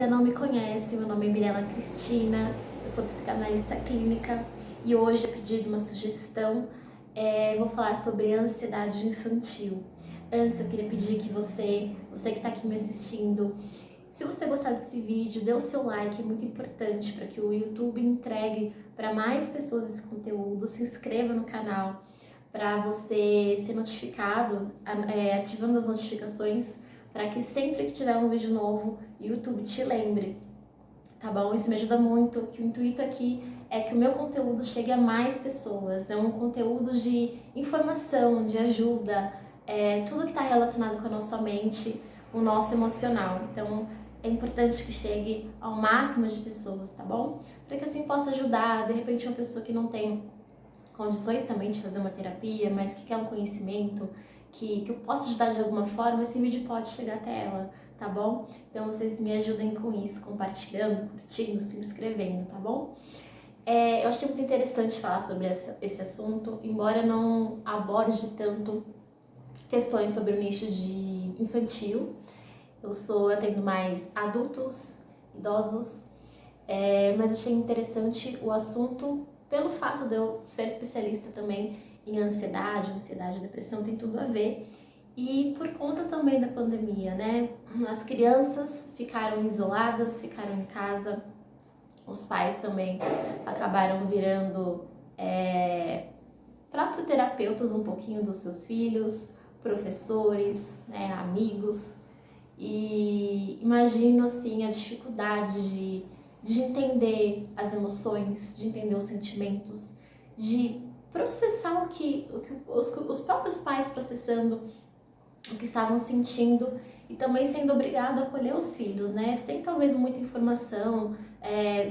Ainda não me conhece, meu nome é Mirela Cristina, eu sou psicanalista clínica e hoje, a pedido de uma sugestão, vou falar sobre ansiedade infantil. Antes eu queria pedir que você que está aqui me assistindo, se você gostar desse vídeo, dê o seu like, é muito importante para que o YouTube entregue para mais pessoas esse conteúdo, se inscreva no canal para você ser notificado, ativando as notificações, para que sempre que tiver um vídeo novo, o YouTube te lembre, tá bom? Isso me ajuda muito, que o intuito aqui é que o meu conteúdo chegue a mais pessoas, é um conteúdo de informação, de ajuda, tudo que está relacionado com a nossa mente, o nosso emocional. Então, é importante que chegue ao máximo de pessoas, tá bom? Para que assim possa ajudar, de repente, uma pessoa que não tem condições também de fazer uma terapia, mas que quer um conhecimento, que eu possa ajudar de alguma forma, esse vídeo pode chegar até ela, tá bom? Então vocês me ajudem com isso, compartilhando, curtindo, se inscrevendo, tá bom? Eu achei muito interessante falar sobre esse assunto, embora não aborde tanto questões sobre o nicho de infantil. Eu atendo mais adultos, idosos, mas achei interessante o assunto pelo fato de eu ser especialista também em ansiedade, depressão, tem tudo a ver. E por conta também da pandemia, né? As crianças ficaram isoladas, ficaram em casa, os pais também acabaram virando próprios terapeutas um pouquinho dos seus filhos, professores, né, amigos. E imagino assim a dificuldade de entender as emoções, de entender os sentimentos, de processar os próprios pais processando o que estavam sentindo e também sendo obrigado a acolher os filhos, né? Sem talvez muita informação,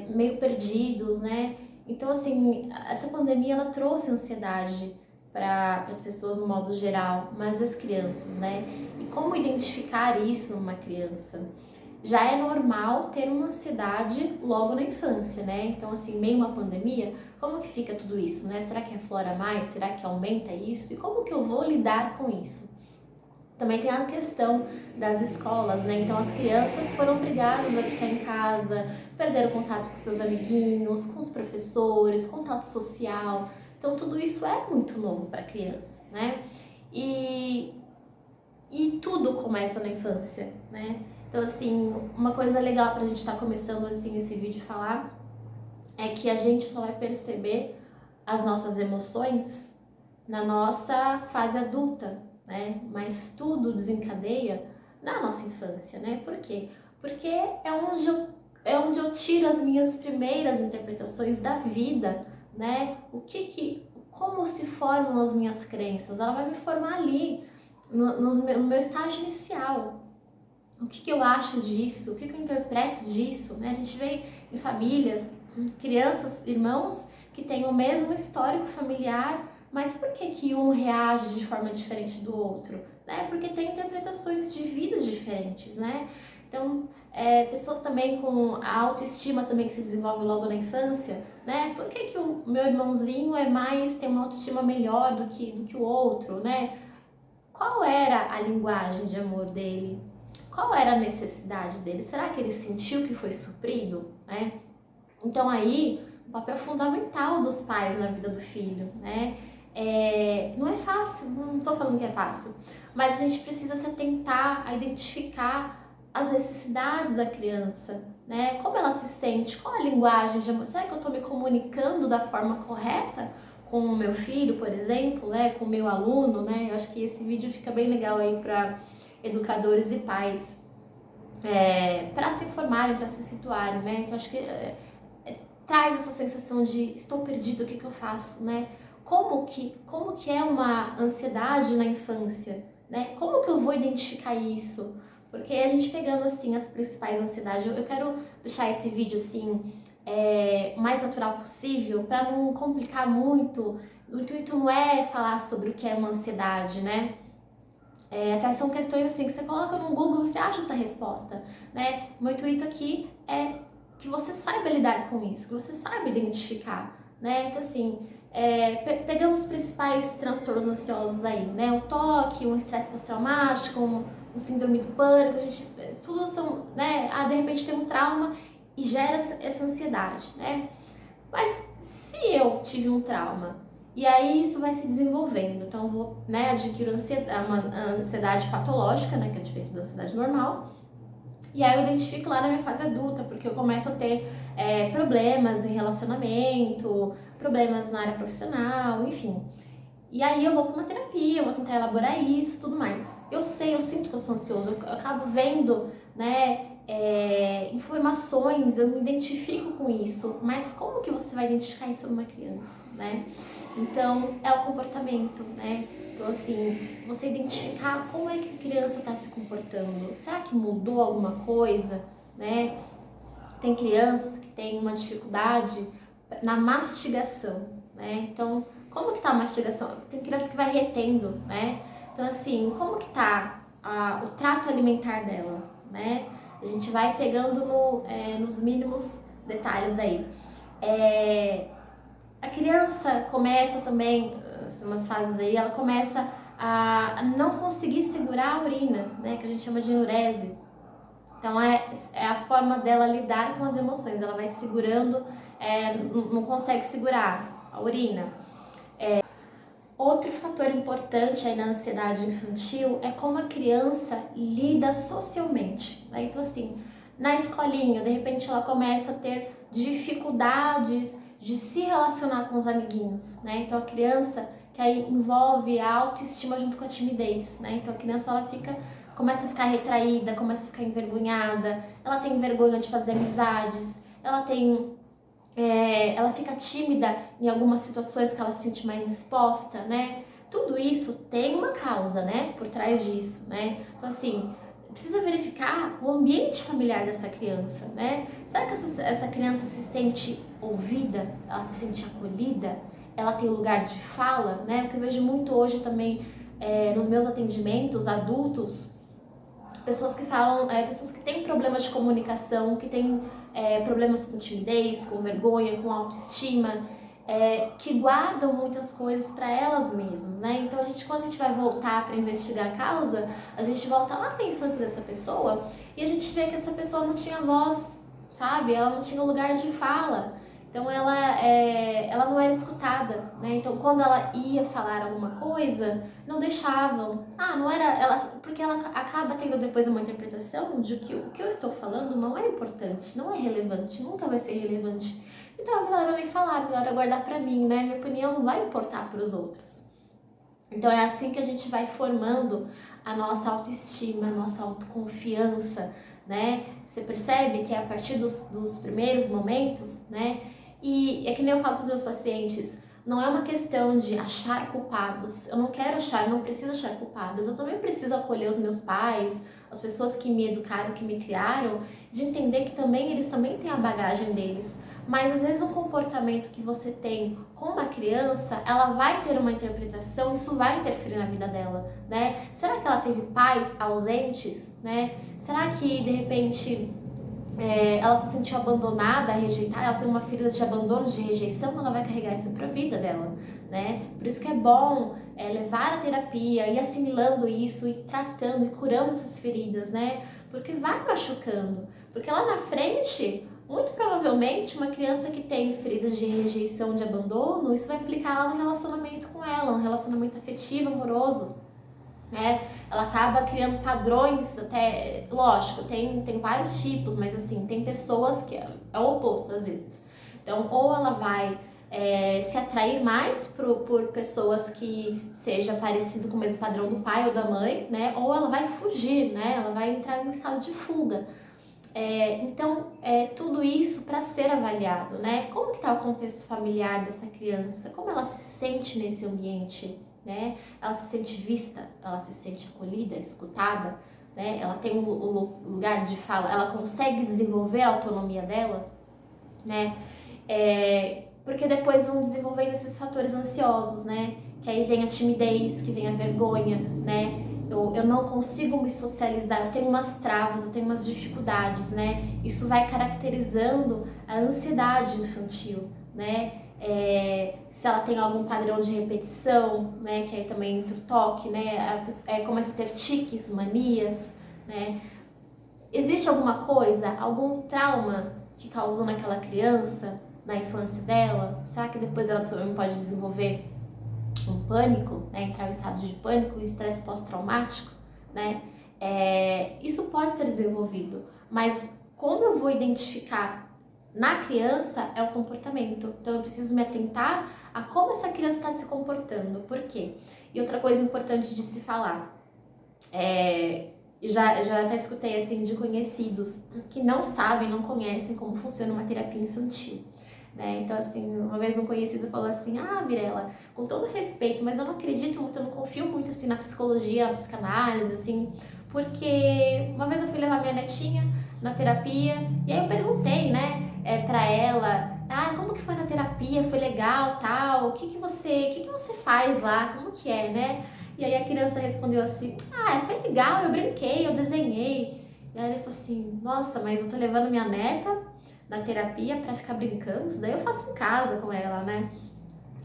meio perdidos, né? Então, assim, essa pandemia ela trouxe ansiedade para as pessoas no modo geral, mas as crianças, né? E como identificar isso numa criança? Já é normal ter uma ansiedade logo na infância, né? Então, assim, meio uma pandemia, como que fica tudo isso, né? Será que aflora mais? Será que aumenta isso? E como que eu vou lidar com isso? Também tem a questão das escolas, né? Então as crianças foram obrigadas a ficar em casa, perderam contato com seus amiguinhos, com os professores, contato social. Então tudo isso é muito novo para a criança, né? E tudo começa na infância, né? Então assim, uma coisa legal para a gente estar começando assim esse vídeo falar é que a gente só vai perceber as nossas emoções na nossa fase adulta, né? Mas tudo desencadeia na nossa infância, né? Por quê? Porque é onde eu tiro as minhas primeiras interpretações da vida, né? Como se formam as minhas crenças? Ela vai me formar ali, no meu estágio inicial. O que eu acho disso? O que eu interpreto disso? Né? A gente vê em famílias, crianças, irmãos que têm o mesmo histórico familiar, mas por que um reage de forma diferente do outro? Né? Porque tem interpretações de vidas diferentes, né? Então, pessoas também com a autoestima também que se desenvolve logo na infância, né? Por que o meu irmãozinho tem uma autoestima melhor do que o outro, né? Qual era a linguagem de amor dele? Qual era a necessidade dele? Será que ele sentiu que foi suprido, né? Então aí, o papel fundamental dos pais na vida do filho, né? Não é fácil, não estou falando que é fácil, mas a gente precisa se atentar a identificar as necessidades da criança, né? Como ela se sente, qual a linguagem de amor? Será que eu estou me comunicando da forma correta com o meu filho, por exemplo, né? Com o meu aluno, né? Eu acho que esse vídeo fica bem legal aí para educadores e pais, para se informarem, para se situarem, né? Eu acho que traz essa sensação de estou perdido, o que eu faço, né? Como que é uma ansiedade na infância, né? Como que eu vou identificar isso? Porque a gente pegando assim as principais ansiedades, eu quero deixar esse vídeo assim o mais natural possível para não complicar muito. O intuito não é falar sobre o que é uma ansiedade, né? Até são questões assim que você coloca no Google, você acha essa resposta, né? O meu intuito aqui é que você saiba lidar com isso, que você saiba identificar, né? Então assim, pegamos os principais transtornos ansiosos aí, né? O TOC, o estresse pós-traumático, um síndrome do pânico, a gente, tudo são, né? De repente tem um trauma e gera essa ansiedade, né? Mas se eu tive um trauma e aí isso vai se desenvolvendo, então eu vou, né, adquirir uma ansiedade patológica, né, que é diferente da ansiedade normal, e aí eu identifico lá na minha fase adulta, porque eu começo a ter problemas em relacionamento, problemas na área profissional, enfim. E aí eu vou para uma terapia, eu vou tentar elaborar isso, tudo mais. Eu sinto que eu sou ansioso, eu acabo vendo, né, informações, eu me identifico com isso, mas como que você vai identificar isso numa criança, né? Então, é o comportamento, né? Então, assim, você identificar como é que a criança está se comportando. Será que mudou alguma coisa, né? Tem crianças que têm uma dificuldade na mastigação, né? Então, como que tá a mastigação? Tem criança que vai retendo, né? Então, assim, como que tá o trato alimentar dela, né? A gente vai pegando nos mínimos detalhes aí. A criança começa também, umas fases aí, ela começa a não conseguir segurar a urina, né? Que a gente chama de enurese. Então é a forma dela lidar com as emoções, ela vai segurando, não consegue segurar a urina. Outro fator importante aí na ansiedade infantil é como a criança lida socialmente, né? Então assim, na escolinha, de repente ela começa a ter dificuldades de se relacionar com os amiguinhos, né? Então a criança, que aí envolve a autoestima junto com a timidez, né? Então a criança começa a ficar retraída, começa a ficar envergonhada, ela tem vergonha de fazer amizades, ela fica tímida em algumas situações que ela se sente mais exposta, né? Tudo isso tem uma causa, né? Por trás disso, né? Então, assim, precisa verificar o ambiente familiar dessa criança, né? Será que essa criança se sente ouvida? Ela se sente acolhida? Ela tem lugar de fala, né? O que eu vejo muito hoje também nos meus atendimentos, adultos, pessoas que falam, pessoas que têm problemas de comunicação, que têm problemas com timidez, com vergonha, com autoestima, que guardam muitas coisas para elas mesmas, né? Então quando a gente vai voltar para investigar a causa, a gente volta lá na infância dessa pessoa e a gente vê que essa pessoa não tinha voz, sabe? Ela não tinha lugar de fala. Então ela não era escutada, né? Então quando ela ia falar alguma coisa, não deixavam. Não era ela, porque ela acaba tendo depois uma interpretação de que o que eu estou falando não é importante, não é relevante, nunca vai ser relevante. Então é melhor eu nem falar, é melhor eu guardar pra mim, né? Minha opinião não vai importar para os outros. Então é assim que a gente vai formando a nossa autoestima, a nossa autoconfiança, né? Você percebe que é a partir dos primeiros momentos, né? E é que nem eu falo para os meus pacientes, não é uma questão de achar culpados. Eu não quero achar, não preciso achar culpados. Eu também preciso acolher os meus pais, as pessoas que me educaram, que me criaram, de entender que eles também têm a bagagem deles. Mas às vezes um comportamento que você tem com uma criança, ela vai ter uma interpretação, isso vai interferir na vida dela, né? Será que ela teve pais ausentes, né? Será que de repente ela se sentiu abandonada, rejeitada, ela tem uma ferida de abandono, de rejeição, ela vai carregar isso para a vida dela, né? Por isso que é bom levar a terapia, ir assimilando isso, ir tratando e curando essas feridas, né? Porque vai machucando, porque lá na frente, muito provavelmente, uma criança que tem feridas de rejeição, de abandono, isso vai implicar lá no relacionamento com ela, um relacionamento afetivo, amoroso, né? Ela acaba criando padrões, até, lógico, tem vários tipos, mas assim, tem pessoas que é o oposto às vezes. Então, ou ela vai se atrair mais por pessoas que seja parecido com o mesmo padrão do pai ou da mãe, né? Ou ela vai fugir, né? Ela vai entrar em um estado de fuga. Então, tudo isso para ser avaliado, né? Como que está o contexto familiar dessa criança? Como ela se sente nesse ambiente, né? Ela se sente vista, ela se sente acolhida, escutada, né? Ela tem um lugar de fala, ela consegue desenvolver a autonomia dela, né? Porque depois vão desenvolvendo esses fatores ansiosos, né? Que aí vem a timidez, que vem a vergonha, né? Eu não consigo me socializar, eu tenho umas travas, eu tenho umas dificuldades, né? Isso vai caracterizando a ansiedade infantil, né? se ela tem algum padrão de repetição, né, que aí também entra o toque, né, começa a ter tiques, manias, né. Existe alguma coisa, algum trauma que causou naquela criança, na infância dela? Será que depois ela também pode desenvolver um pânico, né, entrar em estado de pânico, estresse pós-traumático, né? Isso pode ser desenvolvido, mas como eu vou identificar na criança é o comportamento. Então eu preciso me atentar a como essa criança está se comportando. Por quê? E outra coisa importante de se falar, já até escutei assim de conhecidos que não sabem, não conhecem como funciona uma terapia infantil. Né? Então, assim, uma vez um conhecido falou assim: ah, Mirella, com todo respeito, mas eu não acredito muito, eu não confio muito assim na psicologia, na psicanálise, assim, porque uma vez eu fui levar minha netinha na terapia e aí eu perguntei, né, pra ela: ah, como que foi na terapia? Foi legal, tal? O que você faz lá? Como que é, né? E aí a criança respondeu assim: ah, foi legal, eu brinquei, eu desenhei. E aí ele falou assim: nossa, mas eu tô levando minha neta na terapia para ficar brincando, isso daí eu faço em casa com ela, né?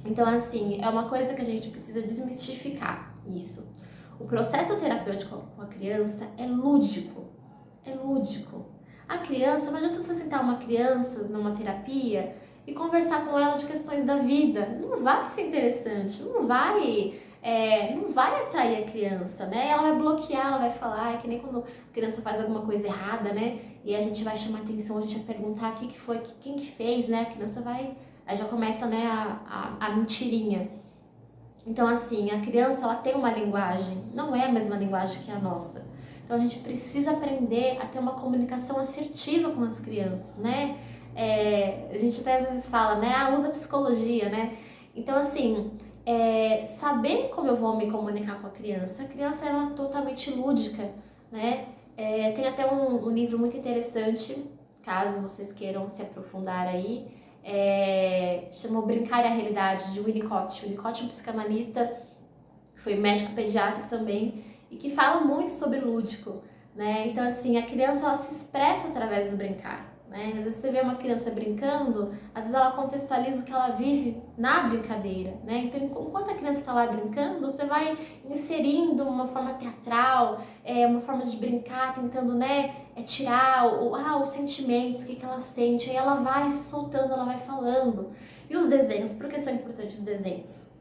Então, assim, é uma coisa que a gente precisa desmistificar isso. O processo terapêutico com a criança é lúdico, é lúdico. A criança, não adianta você sentar uma criança numa terapia e conversar com ela de questões da vida. Não vai ser interessante, não vai atrair a criança, né? Ela vai bloquear, ela vai falar, é que nem quando a criança faz alguma coisa errada, né? E a gente vai chamar atenção, a gente vai perguntar o que foi, quem que fez, né? A criança vai, aí já começa, né, a mentirinha. Então, assim, a criança, ela tem uma linguagem, não é a mesma linguagem que a nossa. Então, a gente precisa aprender a ter uma comunicação assertiva com as crianças, né? A gente até às vezes fala, né? Ah, usa psicologia, né? Então, assim, saber como eu vou me comunicar com a criança. A criança, ela é totalmente lúdica, né? Tem até um livro muito interessante, caso vocês queiram se aprofundar aí, chamou Brincar é a Realidade, de Winnicott. Winnicott é um psicanalista, foi médico pediatra também, e que fala muito sobre lúdico, né? Então, assim, a criança, ela se expressa através do brincar, né? Às vezes você vê uma criança brincando, às vezes ela contextualiza o que ela vive na brincadeira, né? Então, enquanto a criança está lá brincando, você vai inserindo uma forma teatral, uma forma de brincar, tentando, né, tirar os sentimentos, o que ela sente, aí ela vai se soltando, ela vai falando. E os desenhos, por que são importantes os desenhos?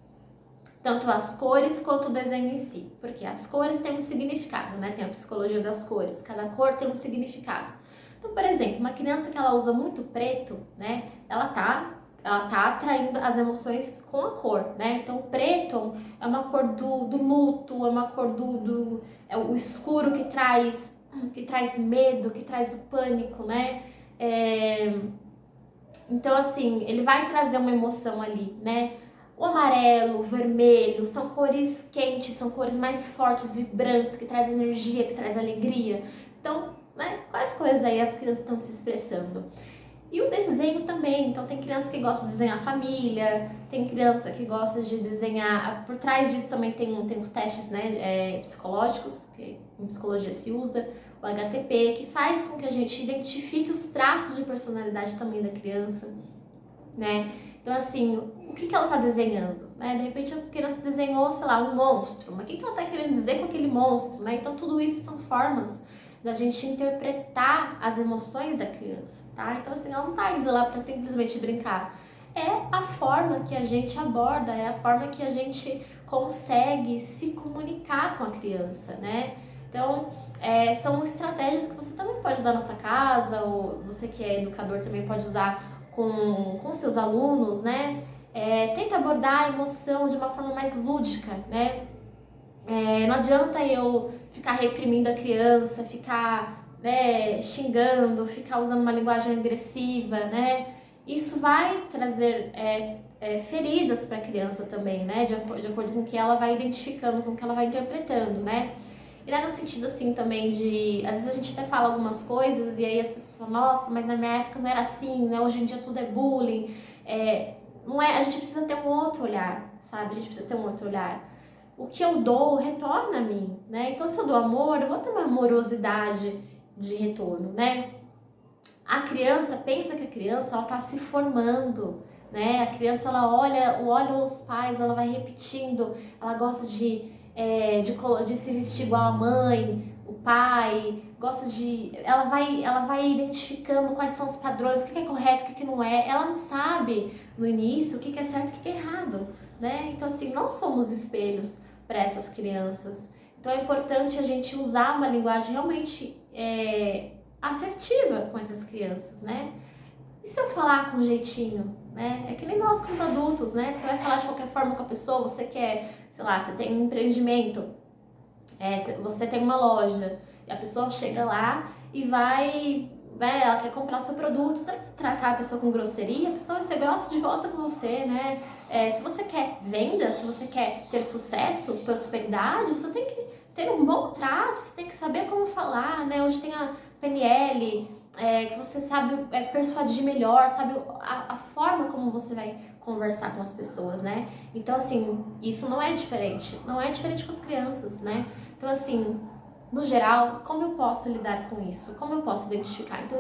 Tanto as cores quanto o desenho em si, porque as cores têm um significado, né? Tem a psicologia das cores, cada cor tem um significado. Então, por exemplo, uma criança que ela usa muito preto, né? Ela tá atraindo as emoções com a cor, né? Então, o preto é uma cor do luto, é uma cor é o escuro que traz medo, que traz o pânico, né? Então, assim, ele vai trazer uma emoção ali, né? O amarelo, o vermelho, são cores quentes, são cores mais fortes, vibrantes, que traz energia, que traz alegria. Então, né, quais coisas aí as crianças estão se expressando? E o desenho também, então tem criança que gosta de desenhar família, tem criança que gosta de desenhar, por trás disso também tem os testes, né, psicológicos, que em psicologia se usa, o HTP, que faz com que a gente identifique os traços de personalidade também da criança, né? Então, assim, o que ela está desenhando? Né? De repente a criança desenhou, sei lá, um monstro, mas o que ela está querendo dizer com aquele monstro? Né? Então, tudo isso são formas da gente interpretar as emoções da criança, tá? Então, assim, ela não está indo lá para simplesmente brincar. É a forma que a gente aborda, é a forma que a gente consegue se comunicar com a criança, né? Então, são estratégias que você também pode usar na sua casa, ou você que é educador também pode usar com seus alunos, né? Tenta abordar a emoção de uma forma mais lúdica, né? Não adianta eu ficar reprimindo a criança, ficar, né, xingando, ficar usando uma linguagem agressiva, né? Isso vai trazer feridas para a criança também, né? De acordo com o que ela vai identificando, com o que ela vai interpretando, né? E não é no sentido assim também de... Às vezes a gente até fala algumas coisas e aí as pessoas falam, nossa, mas na minha época não era assim, né? Hoje em dia tudo é bullying. Não é, a gente precisa ter um outro olhar, sabe? A gente precisa ter um outro olhar. O que eu dou retorna a mim, né? Então se eu dou amor, eu vou ter uma amorosidade de retorno, né? A criança, pensa que a criança, ela tá se formando, né? A criança, ela olha os pais, ela vai repetindo, ela gosta de se vestir igual a mãe, o pai, ela vai identificando quais são os padrões, o que é correto, o que não é. Ela não sabe no início o que é certo e o que é errado, né? Então assim, nós somos espelhos para essas crianças. Então é importante a gente usar uma linguagem realmente assertiva com essas crianças, né? E se eu falar com jeitinho, né? É que nem nós com os adultos, né? Você vai falar de qualquer forma com a pessoa, você quer, sei lá, você tem um empreendimento, você tem uma loja, e a pessoa chega lá e ela quer comprar o seu produto, você vai tratar a pessoa com grosseria, a pessoa vai ser grossa de volta com você, né? Se você quer venda, se você quer ter sucesso, prosperidade, você tem que ter um bom trato, você tem que saber como falar, né? Hoje tem a PNL, que você sabe persuadir melhor, sabe a forma como você vai conversar com as pessoas, né? Então, assim, isso não é diferente com as crianças, né? Então, assim, no geral, como eu posso lidar com isso? Como eu posso identificar? Então,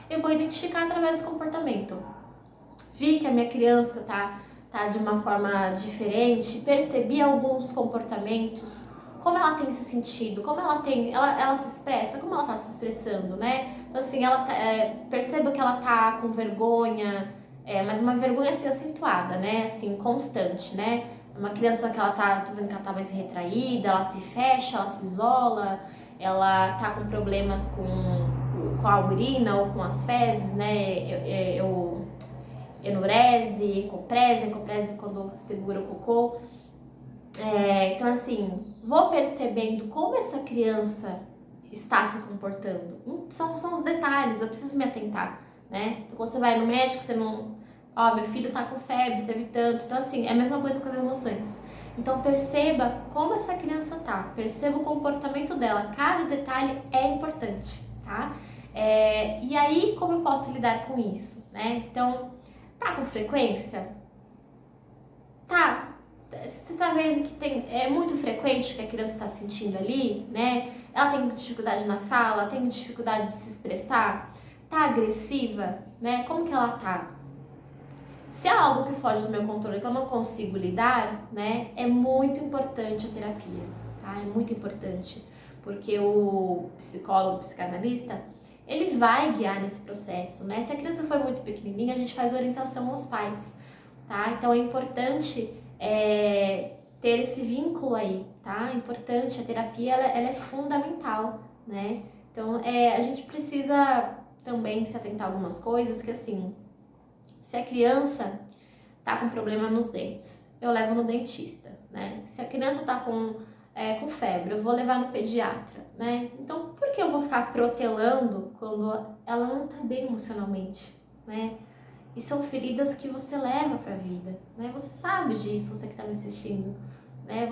eu vou identificar através do comportamento. Vi que a minha criança tá de uma forma diferente, percebi alguns comportamentos, como ela tem se sentido, como ela se expressa, como ela tá se expressando, né? Então, assim, perceba que ela tá com vergonha, mas uma vergonha assim acentuada, né? Assim, constante, né? Uma criança que tô vendo que ela tá mais retraída, ela se fecha, ela se isola, ela tá com problemas com a urina ou com as fezes, né? Enurese, comprese quando segura o cocô. Então, assim, vou percebendo como essa criança está se comportando. São os detalhes, eu preciso me atentar, né? Então, quando você vai no médico, você não... Ó, meu filho tá com febre, teve tanto. Então, assim, é a mesma coisa com as emoções. Então, perceba como essa criança tá. Perceba o comportamento dela. Cada detalhe é importante, tá? E aí, como eu posso lidar com isso, né? Então, tá com frequência? Tá. Você tá vendo que é muito frequente que a criança está sentindo ali, né? Ela tem dificuldade na fala, tem dificuldade de se expressar, tá agressiva, né? Como que ela tá? Se é algo que foge do meu controle, que eu não consigo lidar, né? É muito importante a terapia, tá? É muito importante, porque o psicólogo, o psicanalista, ele vai guiar nesse processo, né? Se a criança for muito pequenininha, a gente faz orientação aos pais, tá? Então é importante ter esse vínculo aí, tá? É importante, a terapia ela é fundamental, né? Então a gente precisa também se atentar a algumas coisas que assim, se a criança tá com problema nos dentes, eu levo no dentista, né? Se a criança tá com febre, eu vou levar no pediatra, né? Então por que eu vou ficar protelando quando ela não tá bem emocionalmente, né? E são feridas que você leva para a vida, né? Você sabe disso, você que está me assistindo, né?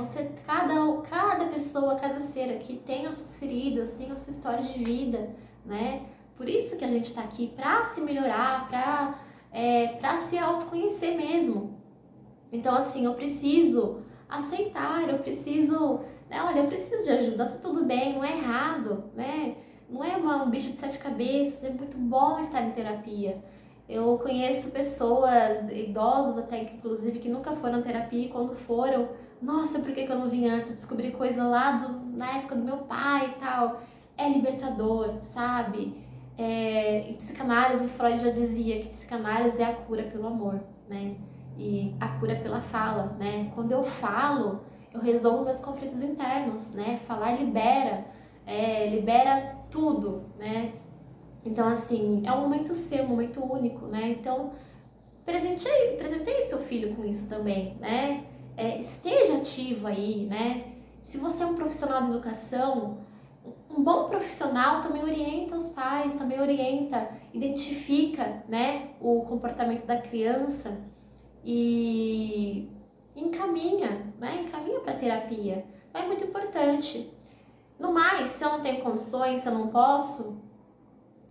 Cada pessoa, cada ser aqui tem as suas feridas, tem a sua história de vida, né? Por isso que a gente está aqui para se melhorar, para se autoconhecer mesmo. Então, assim, eu preciso aceitar, olha, eu preciso de ajuda, tá tudo bem, não é errado, né? Não é um bicho de sete cabeças, é muito bom estar em terapia. Eu conheço pessoas, idosos até, inclusive, que nunca foram à terapia e quando foram, nossa, por que eu não vim antes? Descobri coisa lá na época do meu pai e tal. É libertador, sabe? Em psicanálise, Freud já dizia que psicanálise é a cura pelo amor, né? E a cura pela fala, né? Quando eu falo, eu resolvo meus conflitos internos, né? Falar libera tudo, né? Então, assim, é um momento seu, um momento único, né? Então, presenteie seu filho com isso também, né? Esteja ativo aí, né? Se você é um profissional de educação, um bom profissional também orienta os pais, também orienta, identifica, né, o comportamento da criança e encaminha, né? Encaminha para terapia. Então, é muito importante. No mais, se eu não tenho condições, se eu não posso,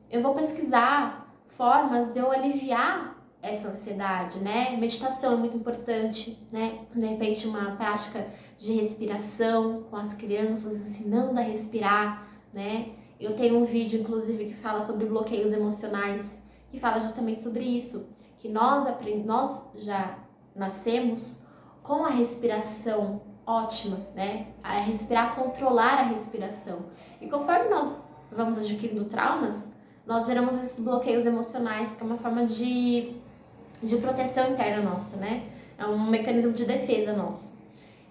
eu vou pesquisar formas de eu aliviar essa ansiedade, né? Meditação é muito importante, né? De repente uma prática de respiração com as crianças, ensinando a respirar, né? Eu tenho um vídeo, inclusive, que fala sobre bloqueios emocionais, que fala justamente sobre isso, que nós já nascemos com a respiração ótima, né? A respirar, controlar a respiração. E conforme nós vamos adquirindo traumas, nós geramos esses bloqueios emocionais, que é uma forma de proteção interna nossa, né? É um mecanismo de defesa nosso.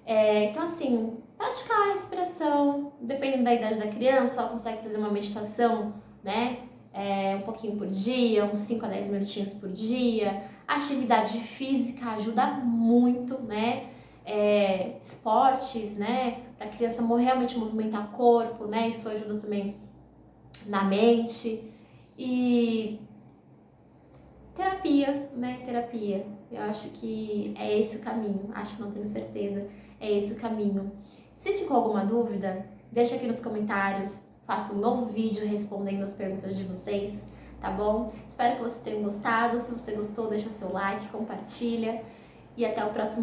Então, assim, praticar a respiração, dependendo da idade da criança, ela consegue fazer uma meditação, né? Um pouquinho por dia, uns 5 a 10 minutinhos por dia. Atividade física ajuda muito, né? Esportes, né? Para a criança realmente movimentar o corpo, né? Isso ajuda também na mente. E terapia, né? Terapia. Eu acho que é esse o caminho. Acho que não tenho certeza. É esse o caminho. Se ficou alguma dúvida, deixa aqui nos comentários. Faço um novo vídeo respondendo as perguntas de vocês, tá bom? Espero que vocês tenham gostado. Se você gostou, deixa seu like, compartilha. E até o próximo